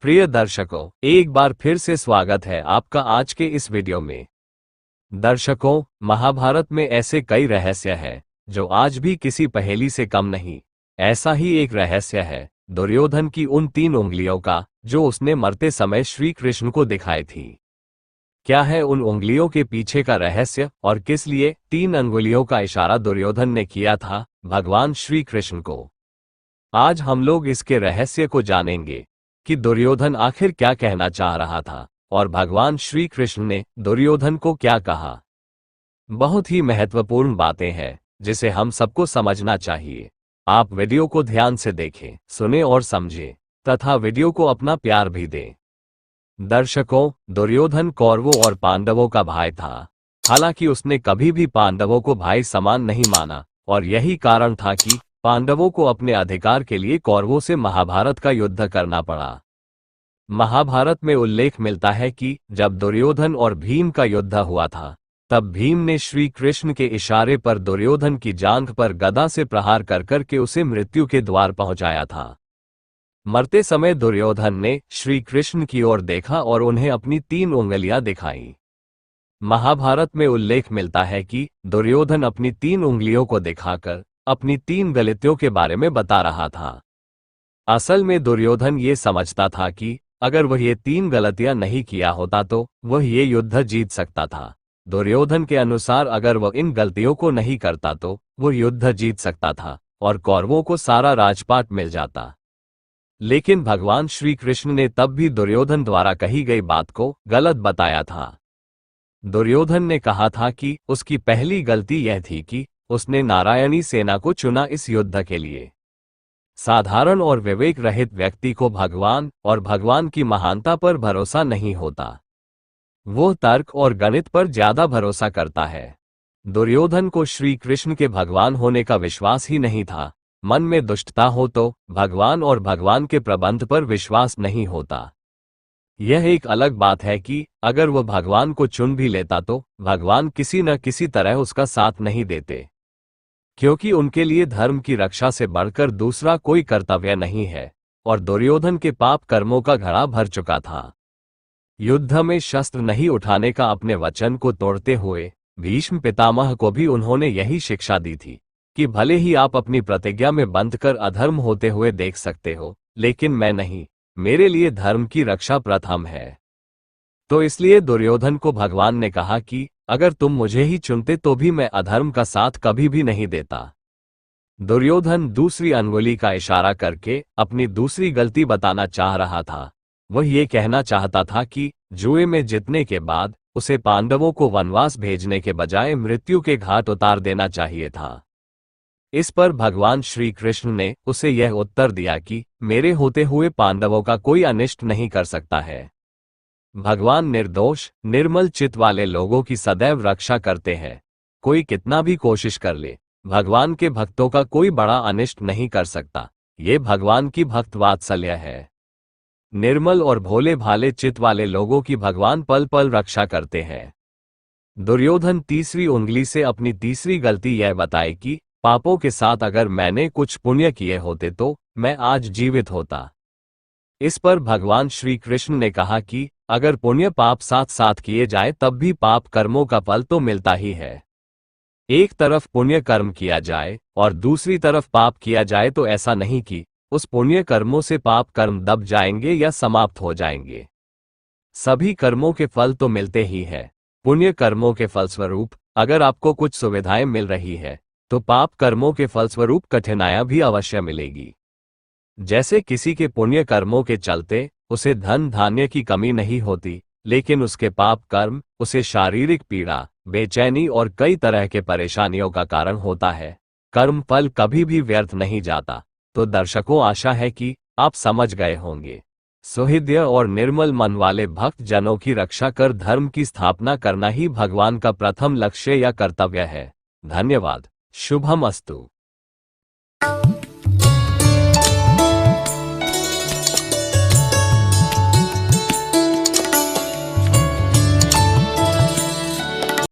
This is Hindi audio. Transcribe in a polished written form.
प्रिय दर्शकों, एक बार फिर से स्वागत है आपका आज के इस वीडियो में। दर्शकों, महाभारत में ऐसे कई रहस्य हैं जो आज भी किसी पहेली से कम नहीं। ऐसा ही एक रहस्य है दुर्योधन की उन 3 उंगलियों का जो उसने मरते समय श्री कृष्ण को दिखाई थी। क्या है उन उंगलियों के पीछे का रहस्य और किस लिए 3 अंगुलियों का इशारा दुर्योधन ने किया था भगवान श्री कृष्ण को? आज हम लोग इसके रहस्य को जानेंगे कि दुर्योधन आखिर क्या कहना चाह रहा था और भगवान श्री कृष्ण ने दुर्योधन को क्या कहा। बहुत ही महत्वपूर्ण बातें हैं जिसे हम सबको समझना चाहिए। आप वीडियो को ध्यान से देखें, सुने और समझें तथा वीडियो को अपना प्यार भी दें। दर्शकों, दुर्योधन कौरवों और पांडवों का भाई था। हालांकि उसने कभी भी पांडवों को भाई समान नहीं माना और यही कारण था कि पांडवों को अपने अधिकार के लिए कौरवों से महाभारत का युद्ध करना पड़ा। महाभारत में उल्लेख मिलता है कि जब दुर्योधन और भीम का युद्ध हुआ था तब भीम ने श्री कृष्ण के इशारे पर दुर्योधन की जांघ पर गदा से प्रहार कर करके उसे मृत्यु के द्वार पहुंचाया था। मरते समय दुर्योधन ने श्री कृष्ण की ओर देखा और उन्हें अपनी 3 उंगलियां दिखाईं। महाभारत में उल्लेख मिलता है कि दुर्योधन अपनी 3 उंगलियों को दिखाकर अपनी 3 गलतियों के बारे में बता रहा था। असल में दुर्योधन ये समझता था कि अगर वह ये 3 गलतियां नहीं किया होता तो वह ये युद्ध जीत सकता था। दुर्योधन के अनुसार अगर वह इन गलतियों को नहीं करता तो वह युद्ध जीत सकता था और कौरवों को सारा राजपाट मिल जाता। लेकिन भगवान श्री कृष्ण ने तब भी दुर्योधन द्वारा कही गई बात को गलत बताया था। दुर्योधन ने कहा था कि उसकी पहली गलती यह थी कि उसने नारायणी सेना को चुना इस युद्ध के लिए। साधारण और विवेक रहित व्यक्ति को भगवान और भगवान की महानता पर भरोसा नहीं होता। वो तर्क और गणित पर ज्यादा भरोसा करता है। दुर्योधन को श्री कृष्ण के भगवान होने का विश्वास ही नहीं था। मन में दुष्टता हो तो भगवान और भगवान के प्रबंध पर विश्वास नहीं होता। यह एक अलग बात है कि अगर वह भगवान को चुन भी लेता तो भगवान किसी न किसी तरह उसका साथ नहीं देते, क्योंकि उनके लिए धर्म की रक्षा से बढ़कर दूसरा कोई कर्तव्य नहीं है और दुर्योधन के पाप कर्मों का घड़ा भर चुका था। युद्ध में शस्त्र नहीं उठाने का अपने वचन को तोड़ते हुए भीष्म पितामह को भी उन्होंने यही शिक्षा दी थी कि भले ही आप अपनी प्रतिज्ञा में बंधकर अधर्म होते हुए देख सकते हो, लेकिन मैं नहीं, मेरे लिए धर्म की रक्षा प्रथम है। तो इसलिए दुर्योधन को भगवान ने कहा कि अगर तुम मुझे ही चुनते तो भी मैं अधर्म का साथ कभी भी नहीं देता। दुर्योधन दूसरी अंगुली का इशारा करके अपनी दूसरी गलती बताना चाह रहा था। वह ये कहना चाहता था कि जुए में जीतने के बाद उसे पांडवों को वनवास भेजने के बजाय मृत्यु के घाट उतार देना चाहिए था। इस पर भगवान श्री कृष्ण ने उसे यह उत्तर दिया कि मेरे होते हुए पांडवों का कोई अनिष्ट नहीं कर सकता है। भगवान निर्दोष निर्मल चित्त वाले लोगों की सदैव रक्षा करते हैं। कोई कितना भी कोशिश कर ले, भगवान के भक्तों का कोई बड़ा अनिष्ट नहीं कर सकता। ये भगवान की भक्त वात्सल्य है। निर्मल और भोले भाले चित्त वाले लोगों की भगवान पल पल रक्षा करते हैं। दुर्योधन तीसरी उंगली से अपनी तीसरी गलती यह बताई कि पापों के साथ अगर मैंने कुछ पुण्य किए होते तो मैं आज जीवित होता। इस पर भगवान श्री कृष्ण ने कहा कि अगर पुण्य पाप साथ साथ किए जाए तब भी पाप कर्मों का फल तो मिलता ही है। एक तरफ पुण्य कर्म किया जाए और दूसरी तरफ पाप किया जाए तो ऐसा नहीं कि उस पुण्य कर्मों से पाप कर्म दब जाएंगे या समाप्त हो जाएंगे। सभी कर्मों के फल तो मिलते ही है। पुण्य कर्मों के फलस्वरूप अगर आपको कुछ सुविधाएं मिल रही है तो पाप कर्मों के फलस्वरूप कठिनाइयां भी अवश्य मिलेगी। जैसे किसी के पुण्य कर्मों के चलते उसे धन धान्य की कमी नहीं होती, लेकिन उसके पाप कर्म उसे शारीरिक पीड़ा, बेचैनी और कई तरह के परेशानियों का कारण होता है। कर्म फल कभी भी व्यर्थ नहीं जाता। तो दर्शकों, आशा है कि आप समझ गए होंगे। सुहृदय और निर्मल मन वाले भक्त जनों की रक्षा कर धर्म की स्थापना करना ही भगवान का प्रथम लक्ष्य या कर्तव्य है। धन्यवाद। शुभम अस्तु।